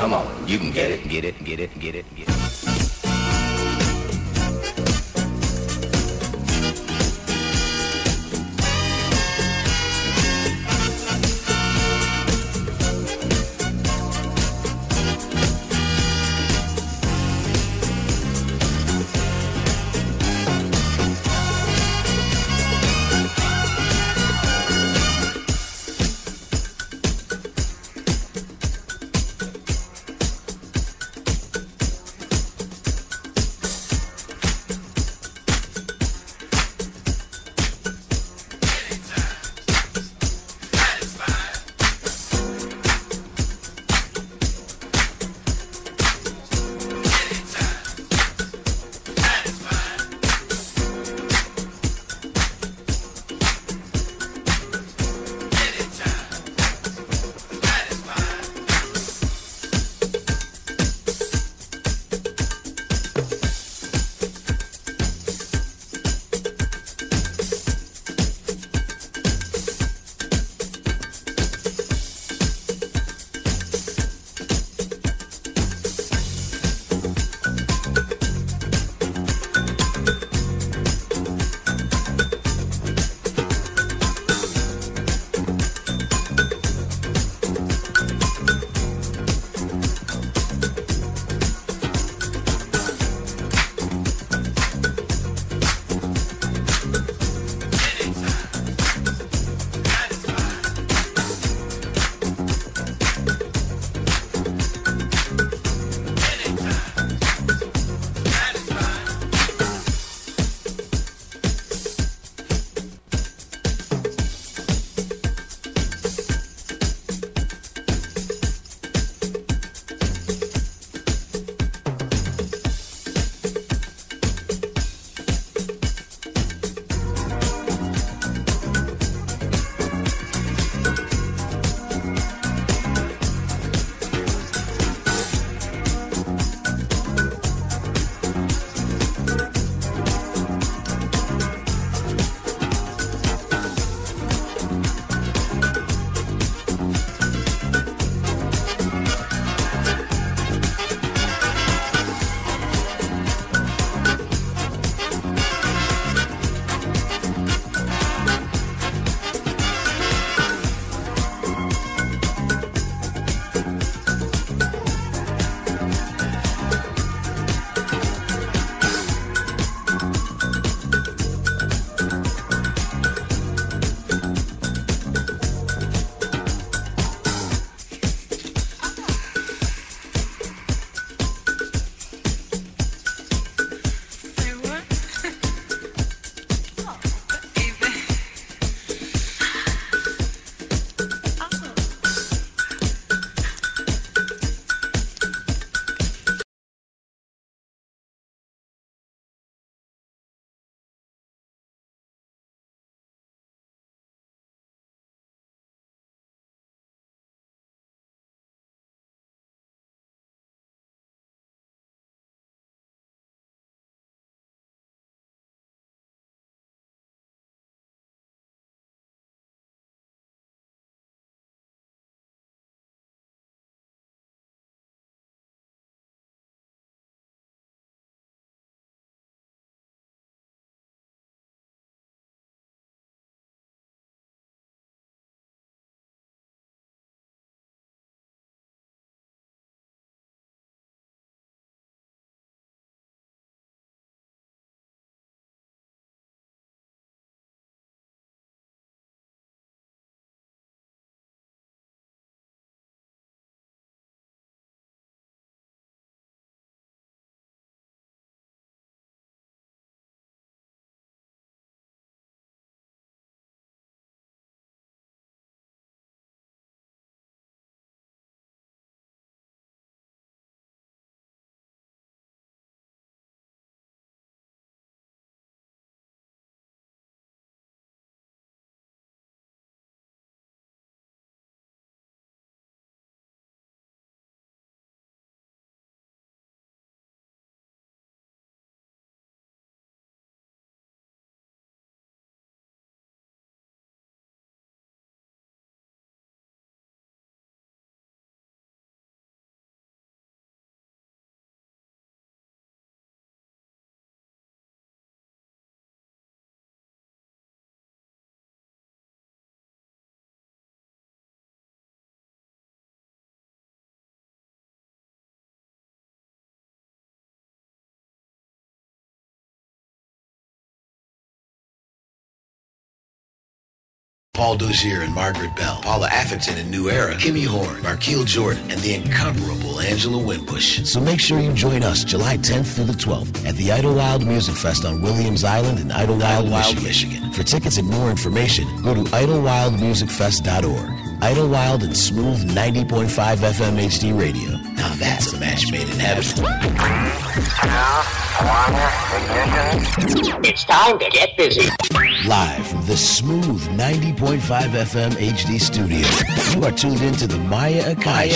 Come on, you can get it, get it, get it, get it, get it. Paul Dozier and Margaret Bell, Paula Atherton and New Era, Kimmy Horn, Markeel Jordan, and the incomparable Angela Winbush. So make sure you join us July 10th through the 12th at the Idlewild Music Fest on Williams Island in Idlewild, Michigan. For tickets and more information, go to idlewildmusicfest.org. Idlewild and smooth 90.5 FM HD radio. Now that's a match made in heaven. It's time to get busy. Live from the smooth 90.5 FM HD studio, you are tuned into the Maya Akai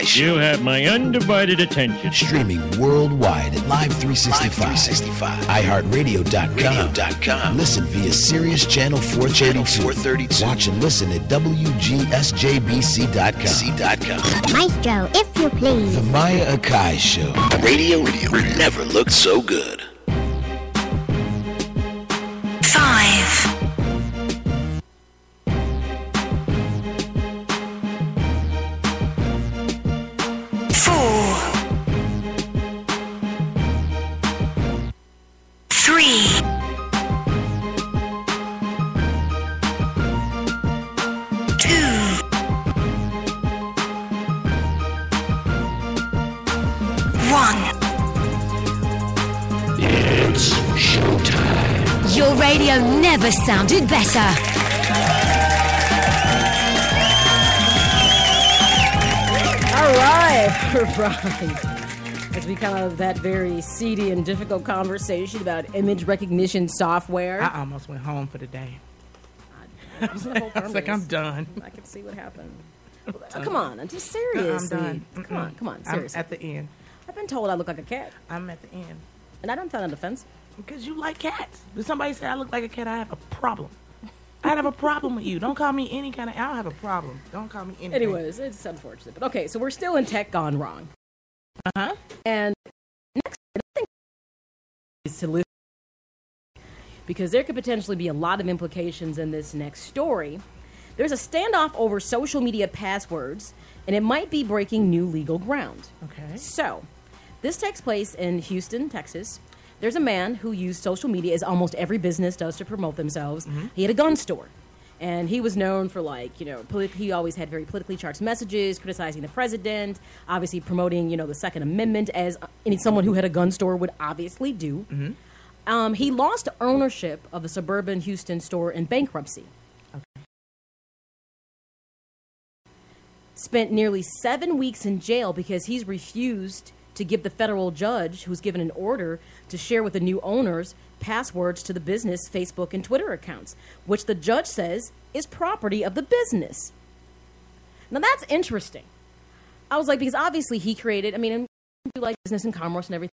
Show. You have my undivided attention. Streaming worldwide at Live 365, iHeartRadio.com. Listen via Sirius Channel 432. Watch and listen at WGSJBC.com. Maestro, if you please. The Maya Akai Show. Radio never looked so good. 5, 4, 3, 2, 1. It's showtime. Your radio never sounded better. All right. As we come out of that very seedy and difficult conversation about image recognition software. I almost went home for the day. I was like, I'm done. I can see what happened. Come on, I'm just seriously. I'm done. Come on, seriously. I'm at the end. I've been told I look like a cat. I'm at the end. And I don't find it offensive. Because you like cats. If somebody say I look like a cat, I have a problem. I have a problem with you. Don't call me any kind of... I don't have a problem. Don't call me anything. Anyways, it's unfortunate. But okay, so we're still in tech gone wrong. Uh-huh. And next, I think is to listen, because there could potentially be a lot of implications in this next story. There's a standoff over social media passwords, and it might be breaking new legal ground. Okay. So, this takes place in Houston, Texas. There's a man who used social media, as almost every business does, to promote themselves. Mm-hmm. He had a gun store. And he was known for, like, you know, he always had very politically charged messages, criticizing the president, obviously promoting, you know, the Second Amendment, as someone who had a gun store would obviously do. Mm-hmm. He lost ownership of a suburban Houston store in bankruptcy. Okay. Spent nearly 7 weeks in jail because he's refused to give the federal judge, who's given an order to share with the new owners passwords to the business Facebook and Twitter accounts, which the judge says is property of the business. Now that's interesting. I was like, because obviously he created, I mean, do like business and commerce and everything.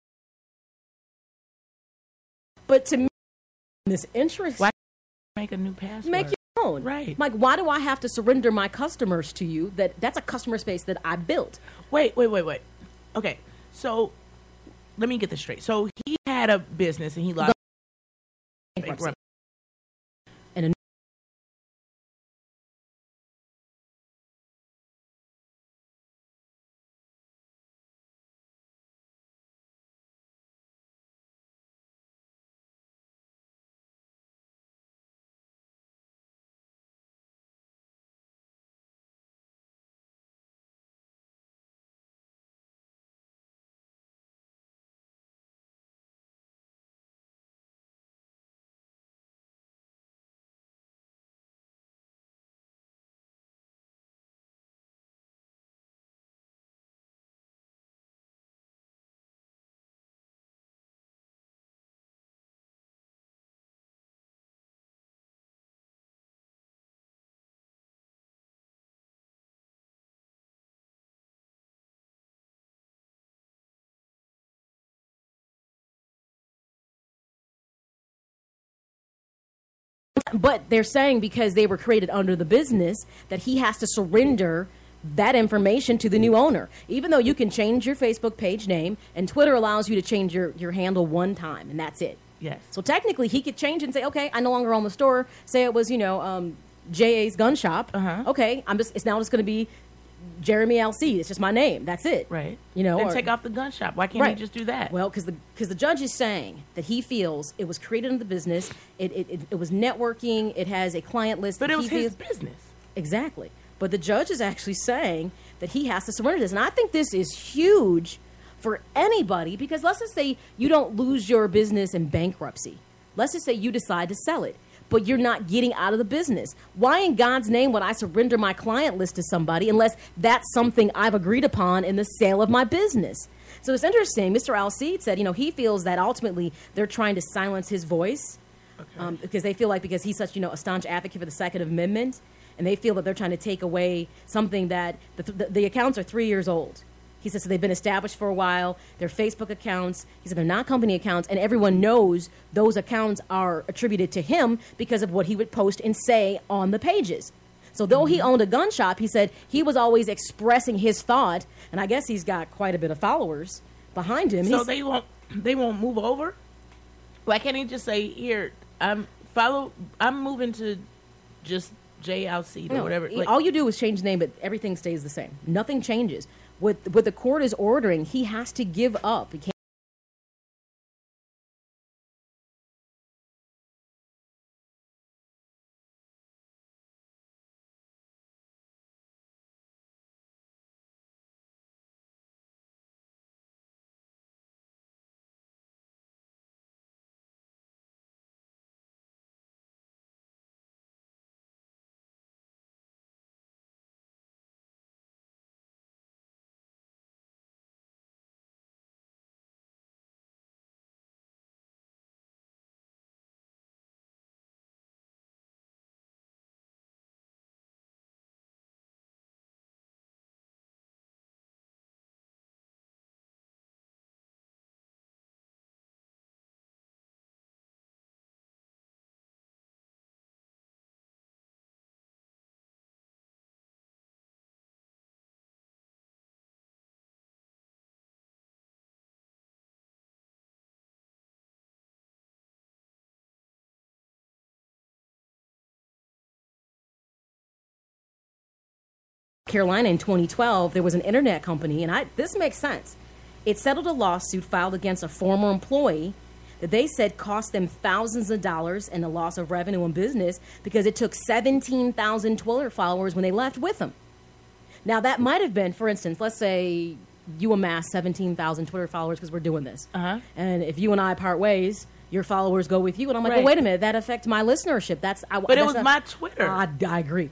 But to me, this interesting. Why make a new password? Make your own. Right. Like, why do I have to surrender my customers to you? That's a customer space that I built. Wait. Okay, so let me get this straight. So he had a business and he lost bankruptcy. And but they're saying because they were created under the business that he has to surrender that information to the new owner, even though you can change your Facebook page name and Twitter allows you to change your handle one time and that's it. Yes. So technically he could change and say, okay, I no longer own the store. Say it was, J.A.'s gun shop. Uh-huh. Okay, it's now just going to be Jeremy LC. It's just my name. That's it. Right. You know, then or- take off the gun shop. Why can't he Right. just do that? Well, because the judge is saying that he feels it was created in the business. It was networking. It has a client list. but that it was he his feels- business. Exactly. But the judge is actually saying that he has to surrender this. And I think this is huge for anybody, because let's just say you don't lose your business in bankruptcy. Let's just say you decide to sell it, but you're not getting out of the business. Why in God's name would I surrender my client list to somebody unless that's something I've agreed upon in the sale of my business? So it's interesting. Mr. Alcide said, he feels that ultimately they're trying to silence his voice because they feel like because he's such, a staunch advocate for the Second Amendment, and they feel that they're trying to take away something that the accounts are 3 years old. He says so they've been established for a while. They're Facebook accounts. He said they're not company accounts, and everyone knows those accounts are attributed to him because of what he would post and say on the pages. So though he owned a gun shop, he said he was always expressing his thought, and I guess he's got quite a bit of followers behind him. So they won't move over? Why can't he just say, here, I'm moving to just J Alcide or whatever. All you do is change the name, but everything stays the same. Nothing changes. What the court is ordering, he has to give up. He can't. Carolina in 2012, there was an internet company, and this makes sense. It settled a lawsuit filed against a former employee that they said cost them thousands of dollars and a loss of revenue and business because it took 17,000 Twitter followers when they left with them. Now, that might have been, for instance, let's say you amass 17,000 Twitter followers because we're doing this. Uh-huh. And if you and I part ways, your followers go with you. And I'm like, Right. well, wait a minute, that affects my listenership. But it was my Twitter. I agree.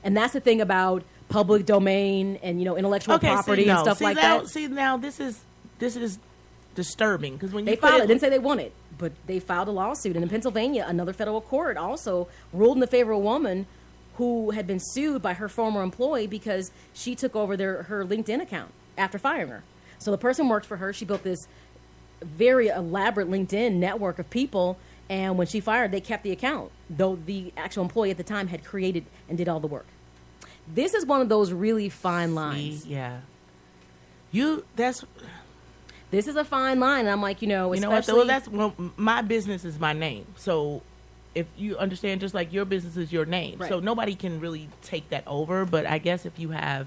And that's the thing about public domain and, intellectual property and stuff like that. See, now this is disturbing because when you They filed it. Didn't say they won it, but they filed a lawsuit. And in Pennsylvania, another federal court also ruled in the favor of a woman who had been sued by her former employee because she took over her LinkedIn account after firing her. So the person worked for her. She built this very elaborate LinkedIn network of people, and when she fired, they kept the account, though the actual employee at the time had created and did all the work. This is one of those really fine lines. Yeah. This is a fine line, and I'm like, You know what? Well, my business is my name. So if you understand, just like your business is your name. Right. So nobody can really take that over. But I guess if you have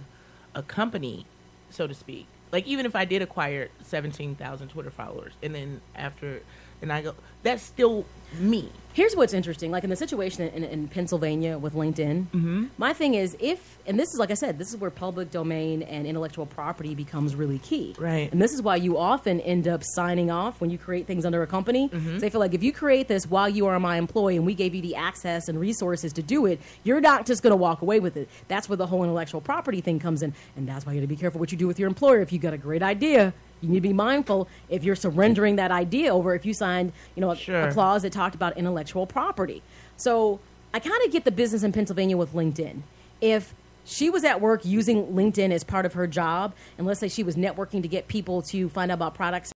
a company, so to speak, like even if I did acquire 17,000 Twitter followers and then and I go, that's still me. Here's what's interesting. Like in the situation in Pennsylvania with LinkedIn, my thing is and this is, like I said, this is where public domain and intellectual property becomes really key. Right. And this is why you often end up signing off when you create things under a company. So they feel like if you create this while you are my employee and we gave you the access and resources to do it, you're not just going to walk away with it. That's where the whole intellectual property thing comes in. And that's why you got to be careful what you do with your employer. If you got a great idea, you need to be mindful if you're surrendering that idea over if you signed, a clause that talked about intellectual property. So I kind of get the business in Pennsylvania with LinkedIn. If she was at work using LinkedIn as part of her job, and let's say she was networking to get people to find out about products